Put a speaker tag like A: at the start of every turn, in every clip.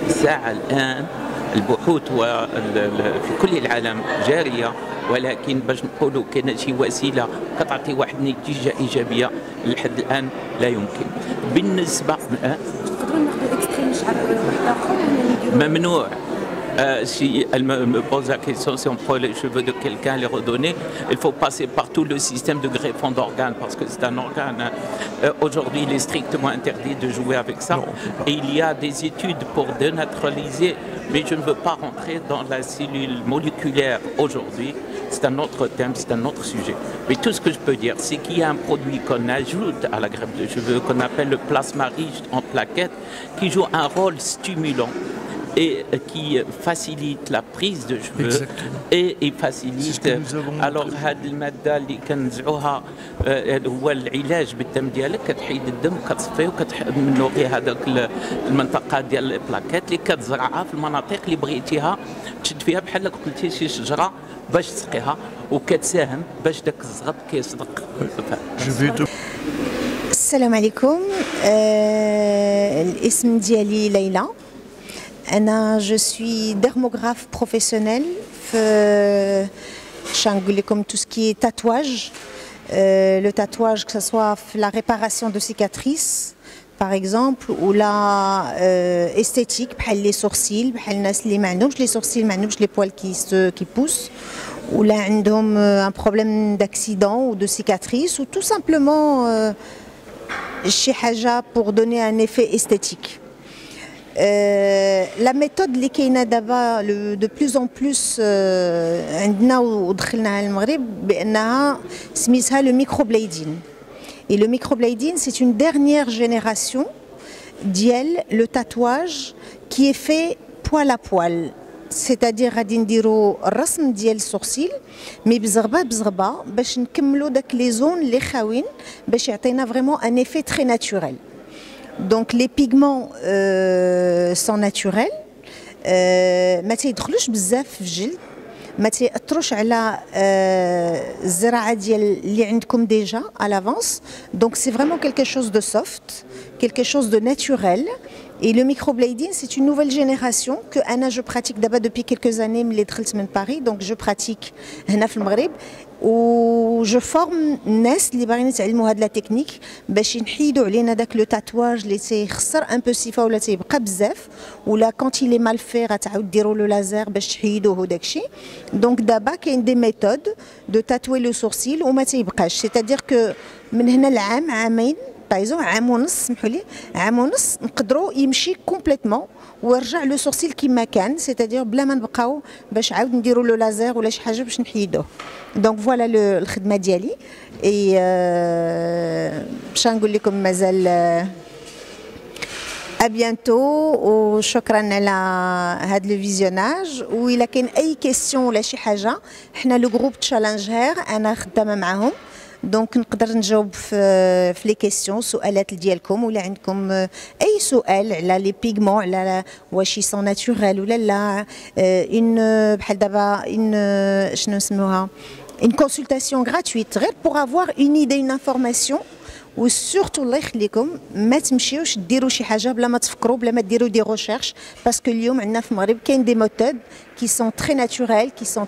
A: الساعة الآن البحوث في كل العالم جارية، ولكن باش نقولوا كاين شي وسيلة كتعطي واحد النتيجة إيجابية لحد الآن لا يمكن. بالنسبة
B: نقدروا ناخذوا اكستريم شعر واحد آخر
A: ممنوع. Si elle me pose la question si on prend les cheveux de quelqu'un et les redonner, il faut passer par tout le système de greffon d'organes parce que c'est un organe. Aujourd'hui, il est strictement interdit de jouer avec ça. Et il y a des études pour dénaturaliser, mais je ne veux pas rentrer dans la cellule moléculaire aujourd'hui. C'est un autre thème, c'est un autre sujet. Mais tout ce que je peux dire, c'est qu'il y a un produit qu'on ajoute à la greffe de cheveux qu'on appelle le plasma riche en plaquettes qui joue un rôle stimulant et qui facilite la prise de cheveux. Et il facilite. Alors هاد المادة اللي كنزعوها هو العلاج بالدم ديالك، كتحيد الدم وكتصفيه وكتنوغي هذاك المنطقة ديال البلاكيت اللي كتزرعها في المناطق اللي بغيتيها تشد فيها بحال قلتي شي شجرة باش تسقيها، وكتساهم باش داك الزغط كيصدق.
B: السلام عليكم. الاسم ديالي ليلى. Je suis dermographe professionnel, comme tout ce qui est tatouage. Le tatouage, que ce soit la réparation de cicatrices, par exemple, ou la esthétique, les sourcils, les sourcils, les poils qui poussent, ou là, un problème d'accident ou de cicatrice, ou tout simplement chez Haja pour donner un effet esthétique. La méthode اللي كاينه دابا de plus en plus عندنا ودخلنا على المغرب بانها سميتها le microblading. Et le microblading, c'est une dernière génération ديال le tatouage qui est fait poil à poil. C'est-à-dire غادي نديرو الرسم ديال السورسيل مي بزغبه بزغبه باش نكملوا داك لي زون اللي خاوين باش يعطينا vraiment un effet très naturel. Donc les pigments sont naturels, ما تيدخلوش بزاف في الجلد، ما تيأثروش على الزراعة ديال اللي عندكم déjà à l'avance. Donc c'est vraiment quelque chose de soft, quelque chose de naturel. Et le microblading, c'est une nouvelle génération que je pratique d'abord depuis quelques années, mais les de Paris, donc je pratique هنا في المغرب. و جو فورم الناس اللي باغيين يتعلموا هاد لا تكنيك باش ينحيدوا علينا داك لو تاتواج اللي تيخسر ان بو الصفه ولا تيبقى بزاف، ولا كونت يلي مال في غتعاود ديروا له لازير باش تحيدوه وداكشي. دونك دابا كاين دي ميثود دو تاتوي لو سورسيل وما تيبقاش، سيتادير كو من هنا لعام عامين بايزون عام ونص، سمحوا لي عام ونص نقدروا يمشي كومبليتمون ويرجع لو سورسيل كيما كان، سيتادير بلا ما نبقاو باش عاود نديروا له لازير ولا شي حاجه باش نحيدوه. دونك فوالا الخدمه ديالي. اي باش نقول لكم مازال ابيانتو، وشكرا على هذا لو فيزيوناج. وإلا كاين اي كيسيون ولا شي حاجه، حنا لو جروب تشالنج هير انا خدامه معاهم، دونك نقدر نجاوب في لي كيسيون سؤالات ديالكم، ولا عندكم اي سؤال على لي بيغمون، على واش يسون ناتوريل ولا لا. بحال دابا شنو نسموها une consultation gratuite غير pour avoir une idée, une information. وسورتو الله يخليكم ما تمشيوش ديروا شي حاجه بلا ما تفكروا، بلا ما ديروا دي ريشيرش، باسكو اليوم عندنا في المغرب كاين دي ميثود qui sont très naturelles, qui sont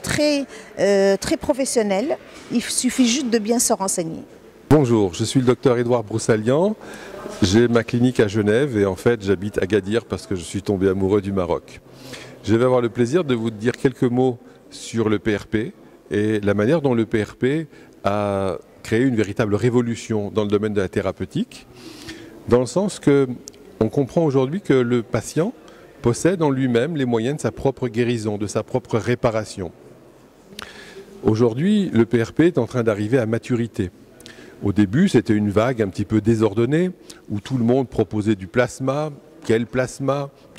B: très professionnelles. Il suffit juste de bien se renseigner.
C: Bonjour, je suis le docteur Édouard Broussalian. J'ai ma clinique à Genève et en fait j'habite à Agadir parce que je suis tombé amoureux du Maroc. Je vais avoir le plaisir de vous dire quelques mots sur le PRP et la manière dont le PRP a créé une véritable révolution dans le domaine de la thérapeutique, dans le sens qu'on comprend aujourd'hui que le patient possède en lui-même les moyens de sa propre guérison, de sa propre réparation. Aujourd'hui, le PRP est en train d'arriver à maturité. Au début, c'était une vague un petit peu désordonnée, où tout le monde proposait du plasma.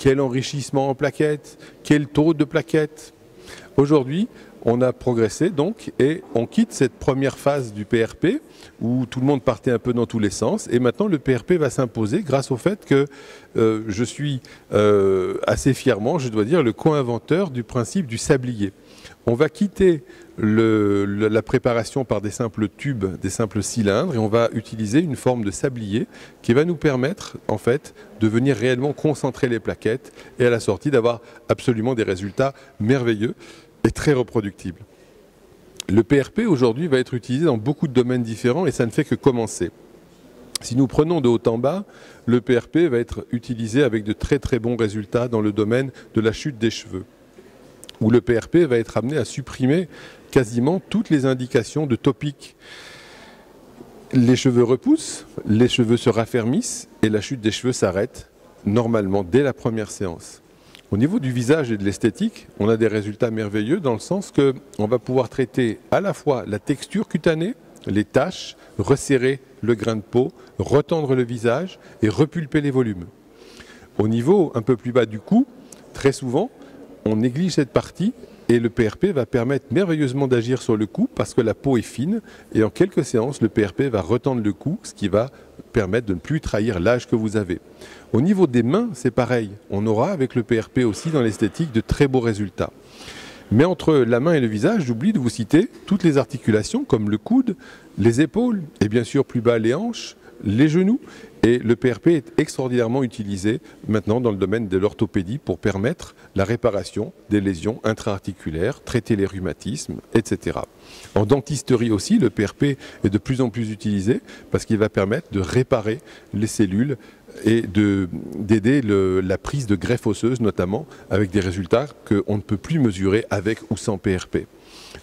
C: Quel enrichissement en plaquettes, quel taux de plaquettes. Aujourd'hui, on a progressé donc et on quitte cette première phase du PRP où tout le monde partait un peu dans tous les sens, et maintenant le PRP va s'imposer grâce au fait que je suis assez fièrement, je dois dire, le co-inventeur du principe du sablier. On va quitter la préparation par des simples tubes, des simples cylindres, et on va utiliser une forme de sablier qui va nous permettre en fait de venir réellement concentrer les plaquettes et à la sortie d'avoir absolument des résultats merveilleux et très reproductibles. Le PRP aujourd'hui va être utilisé dans beaucoup de domaines différents et ça ne fait que commencer. Si nous prenons de haut en bas, le PRP va être utilisé avec de très très bons résultats dans le domaine de la chute des cheveux, où le PRP va être amené à supprimer quasiment toutes les indications de topiques. Les cheveux repoussent, les cheveux se raffermissent et la chute des cheveux s'arrête normalement dès la première séance. Au niveau du visage et de l'esthétique, on a des résultats merveilleux dans le sens qu'on va pouvoir traiter à la fois la texture cutanée, les taches, resserrer le grain de peau, retendre le visage et repulper les volumes. Au niveau un peu plus bas du cou, très souvent, on néglige cette partie et le PRP va permettre merveilleusement d'agir sur le cou parce que la peau est fine et en quelques séances, le PRP va retendre le cou, ce qui va permettre de ne plus trahir l'âge que vous avez. Au niveau des mains, c'est pareil. On aura avec le PRP aussi dans l'esthétique de très beaux résultats. Mais entre la main et le visage, j'oublie de vous citer toutes les articulations comme le coude, les épaules et bien sûr plus bas les hanches, les genoux. Et le PRP est extraordinairement utilisé maintenant dans le domaine de l'orthopédie pour permettre la réparation des lésions intra-articulaires, traiter les rhumatismes, etc. En dentisterie aussi, le PRP est de plus en plus utilisé parce qu'il va permettre de réparer les cellules et d'aider la prise de greffe osseuse notamment avec des résultats qu'on ne peut plus mesurer avec ou sans PRP.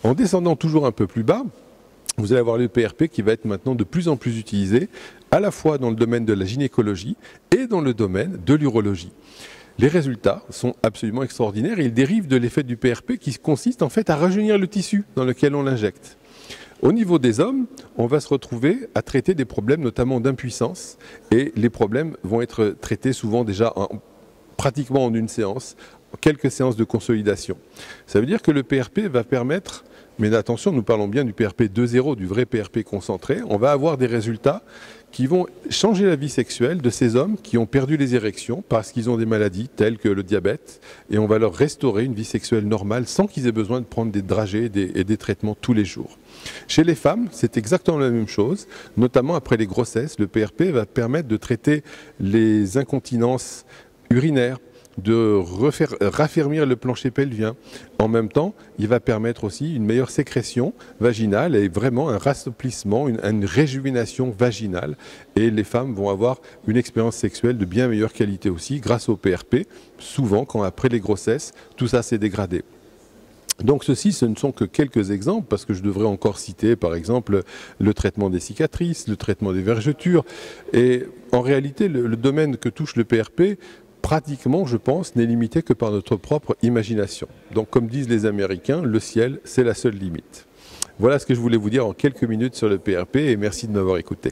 C: En descendant toujours un peu plus bas, vous allez avoir le PRP qui va être maintenant de plus en plus utilisé à la fois dans le domaine de la gynécologie et dans le domaine de l'urologie. Les résultats sont absolument extraordinaires et ils dérivent de l'effet du PRP qui consiste en fait à rajeunir le tissu dans lequel on l'injecte. Au niveau des hommes, on va se retrouver à traiter des problèmes notamment d'impuissance et les problèmes vont être traités souvent déjà pratiquement en une séance, quelques séances de consolidation. Ça veut dire que le PRP va permettre, mais attention, nous parlons bien du PRP 2.0, du vrai PRP concentré, on va avoir des résultats qui vont changer la vie sexuelle de ces hommes qui ont perdu les érections parce qu'ils ont des maladies telles que le diabète et on va leur restaurer une vie sexuelle normale sans qu'ils aient besoin de prendre des dragées et des traitements tous les jours. Chez les femmes, c'est exactement la même chose, notamment après les grossesses, le PRP va permettre de traiter les incontinences urinaires, de raffermir le plancher pelvien. En même temps, il va permettre aussi une meilleure sécrétion vaginale et vraiment un rassouplissement, une réjuvénation vaginale. Et les femmes vont avoir une expérience sexuelle de bien meilleure qualité aussi grâce au PRP, souvent quand après les grossesses, tout ça s'est dégradé. Donc ceci, ce ne sont que quelques exemples, parce que je devrais encore citer par exemple le traitement des cicatrices, le traitement des vergetures. Et en réalité, le domaine que touche le PRP, pratiquement, je pense, n'est limité que par notre propre imagination. Donc, comme disent les Américains, le ciel, c'est la seule limite. Voilà ce que je voulais vous dire en quelques minutes sur le PRP et merci de m'avoir écouté.